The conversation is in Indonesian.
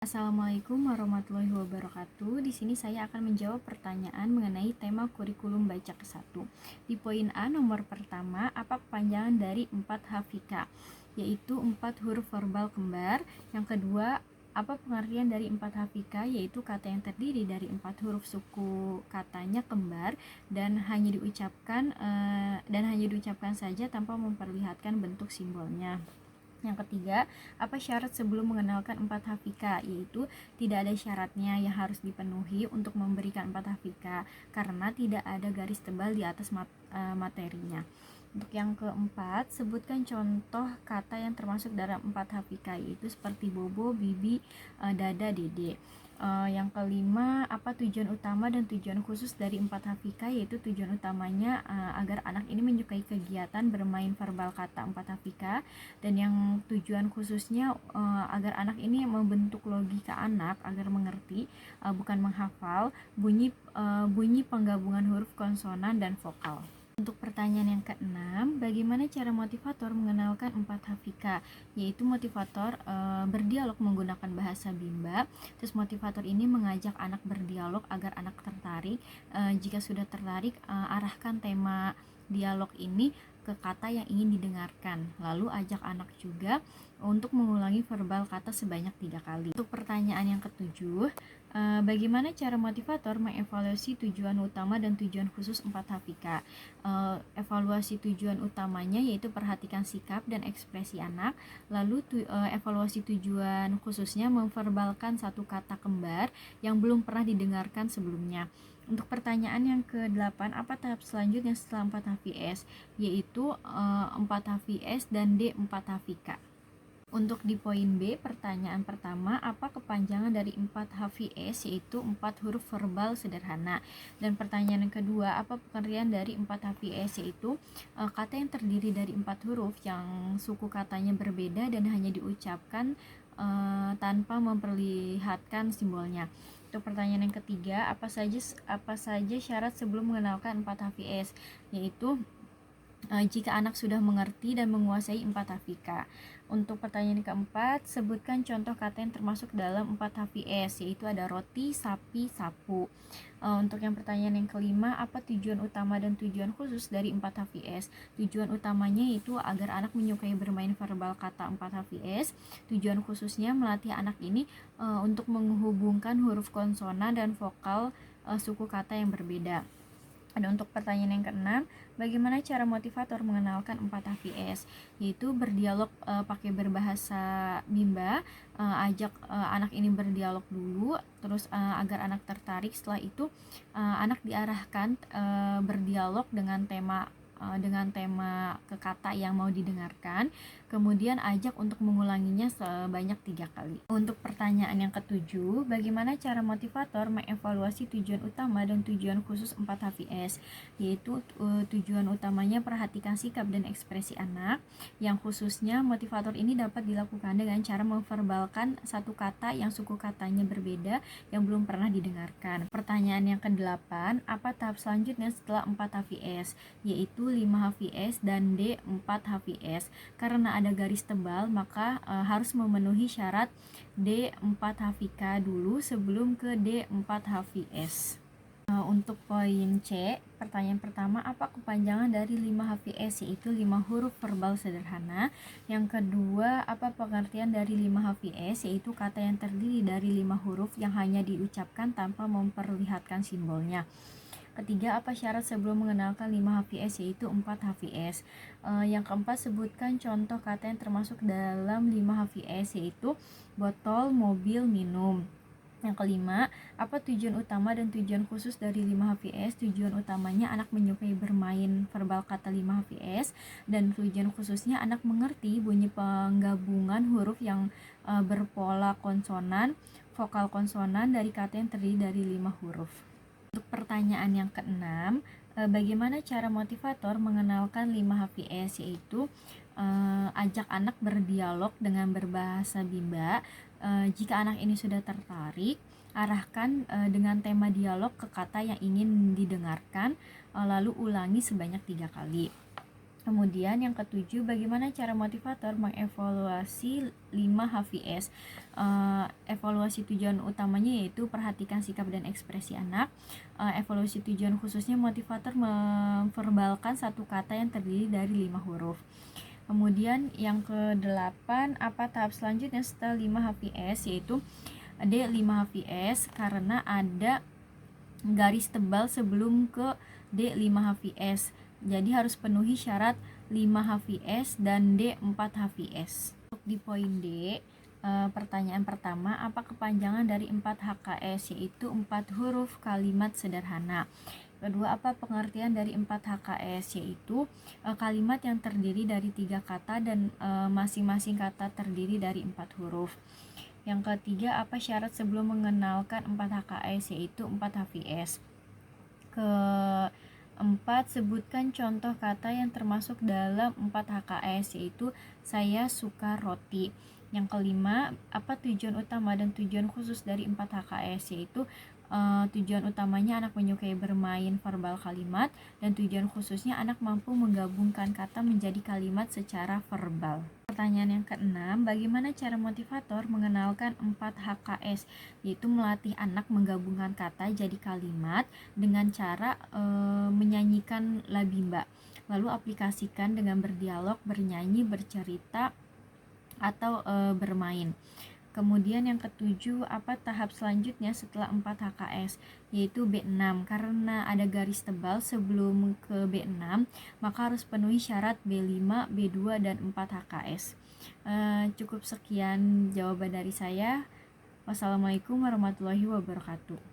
Assalamualaikum warahmatullahi wabarakatuh. Di sini saya akan menjawab pertanyaan mengenai tema kurikulum baca ke-1. Di poin A nomor pertama, apa kepanjangan dari 4 hafika? Yaitu 4 huruf verbal kembar. Yang kedua, apa pengertian dari 4 hafika? Yaitu kata yang terdiri dari 4 huruf suku katanya kembar dan hanya diucapkan saja tanpa memperlihatkan bentuk simbolnya. Yang ketiga, apa syarat sebelum mengenalkan 4 hafika? Yaitu tidak ada syaratnya yang harus dipenuhi untuk memberikan 4 hafika karena tidak ada garis tebal di atas materinya. Untuk yang keempat, sebutkan contoh kata yang termasuk dalam 4 hafika, yaitu seperti bobo, bibi, dada, dede. Yang kelima, apa tujuan utama dan tujuan khusus dari 4 hafika? Yaitu tujuan utamanya agar anak ini menyukai kegiatan bermain verbal kata 4 hafika, dan yang tujuan khususnya agar anak ini membentuk logika anak agar mengerti, bukan menghafal bunyi penggabungan huruf konsonan dan vokal. Untuk pertanyaan yang keenam, bagaimana cara motivator mengenalkan 4 hafika? Yaitu motivator berdialog menggunakan bahasa Bimba. Terus motivator ini mengajak anak berdialog agar anak tertarik. Jika sudah tertarik, arahkan tema dialog ini ke kata yang ingin didengarkan. Lalu ajak anak juga untuk mengulangi verbal kata sebanyak 3 kali. Untuk pertanyaan yang ketujuh, bagaimana cara motivator mengevaluasi tujuan utama dan tujuan khusus 4 hafika? Evaluasi tujuan utamanya yaitu perhatikan sikap dan ekspresi anak. Lalu evaluasi tujuan khususnya memverbalkan satu kata kembar yang belum pernah didengarkan sebelumnya. Untuk pertanyaan yang ke-8, apa tahap selanjutnya setelah 4 HVS? Yaitu 4 HVS dan D 4 hafika. Untuk di poin B, pertanyaan pertama, apa kepanjangan dari 4 HVS? Yaitu 4 huruf verbal sederhana. Dan pertanyaan yang kedua, apa pengertian dari 4 HVS? Yaitu kata yang terdiri dari 4 huruf yang suku katanya berbeda dan hanya diucapkan tanpa memperlihatkan simbolnya. Untuk pertanyaan yang ketiga, apa saja syarat sebelum mengenalkan 4 HVS? Yaitu jika anak sudah mengerti dan menguasai 4 hafika. Untuk pertanyaan keempat, sebutkan contoh kata yang termasuk dalam 4 HVS, yaitu ada roti, sapi, sapu. Untuk yang pertanyaan yang kelima, apa tujuan utama dan tujuan khusus dari 4 HVS? Tujuan utamanya yaitu agar anak menyukai bermain verbal kata 4 HVS. Tujuan khususnya melatih anak ini untuk menghubungkan huruf konsonan dan vokal suku kata yang berbeda. Dan untuk pertanyaan yang keenam, bagaimana cara motivator mengenalkan 4 HVS? Yaitu berdialog pakai berbahasa Bimba, ajak anak ini berdialog dulu, terus agar anak tertarik. Setelah itu anak diarahkan berdialog dengan tema ke kata yang mau didengarkan, kemudian ajak untuk mengulanginya sebanyak 3 kali. Untuk pertanyaan yang ketujuh, bagaimana cara motivator mengevaluasi tujuan utama dan tujuan khusus 4 HVS? Yaitu tujuan utamanya perhatikan sikap dan ekspresi anak, yang khususnya motivator ini dapat dilakukan dengan cara memverbalkan satu kata yang suku katanya berbeda yang belum pernah didengarkan. Pertanyaan yang ke-8, apa tahap selanjutnya setelah 4 HVS? Yaitu 5 HVS dan D 4 HVS. Karena ada garis tebal, maka harus memenuhi syarat D 4 hafika dulu sebelum ke D 4 HVS. Untuk poin C, pertanyaan pertama, apa kepanjangan dari 5 HVS? Yaitu 5 huruf verbal sederhana. Yang kedua, apa pengertian dari 5 HVS? Yaitu kata yang terdiri dari 5 huruf yang hanya diucapkan tanpa memperlihatkan simbolnya. Ketiga, apa syarat sebelum mengenalkan 5 HVS? Yaitu 4 HVS. Yang keempat, sebutkan contoh kata yang termasuk dalam 5 HVS, yaitu botol, mobil, minum. Yang kelima, apa tujuan utama dan tujuan khusus dari 5 HVS? Tujuan utamanya anak menyukai bermain verbal kata 5 HVS, dan tujuan khususnya anak mengerti bunyi penggabungan huruf yang berpola konsonan, vokal konsonan dari kata yang terdiri dari 5 huruf. Untuk pertanyaan yang keenam, bagaimana cara motivator mengenalkan 5 HVS? Yaitu ajak anak berdialog dengan berbahasa Bimba. Jika anak ini sudah tertarik, arahkan dengan tema dialog ke kata yang ingin didengarkan, lalu ulangi sebanyak 3 kali. Kemudian yang ketujuh, bagaimana cara motivator mengevaluasi 5 HVS? Evaluasi tujuan utamanya yaitu perhatikan sikap dan ekspresi anak. Evaluasi tujuan khususnya motivator memverbalkan satu kata yang terdiri dari 5 huruf. Kemudian yang ke-8, apa tahap selanjutnya setelah 5 HVS? Yaitu D5 HVS karena ada garis tebal sebelum ke D5 HVS. Jadi harus penuhi syarat 5 HVS dan D4 HVS. Untuk di poin D, pertanyaan pertama, apa kepanjangan dari 4 HKS? Yaitu 4 huruf kalimat sederhana. Kedua, apa pengertian dari 4 HKS? Yaitu kalimat yang terdiri dari 3 kata dan masing-masing kata terdiri dari 4 huruf. Yang ketiga, apa syarat sebelum mengenalkan 4 HKS? Yaitu 4 HVS. Keempat, sebutkan contoh kata yang termasuk dalam 4 HKS, yaitu saya suka roti. Yang kelima, apa tujuan utama dan tujuan khusus dari 4 HKS? Yaitu tujuan utamanya anak menyukai bermain verbal kalimat, dan tujuan khususnya anak mampu menggabungkan kata menjadi kalimat secara verbal. Pertanyaan yang keenam, bagaimana cara motivator mengenalkan 4 HKS? Yaitu melatih anak menggabungkan kata jadi kalimat dengan cara menyanyikan labimba. Lalu aplikasikan dengan berdialog, bernyanyi, bercerita, atau bermain. Kemudian yang ketujuh, apa tahap selanjutnya setelah 4 HKS? Yaitu B6. Karena ada garis tebal sebelum ke B6, maka harus penuhi syarat B5, B2, dan 4 HKS. Cukup sekian jawaban dari saya. Wassalamualaikum warahmatullahi wabarakatuh.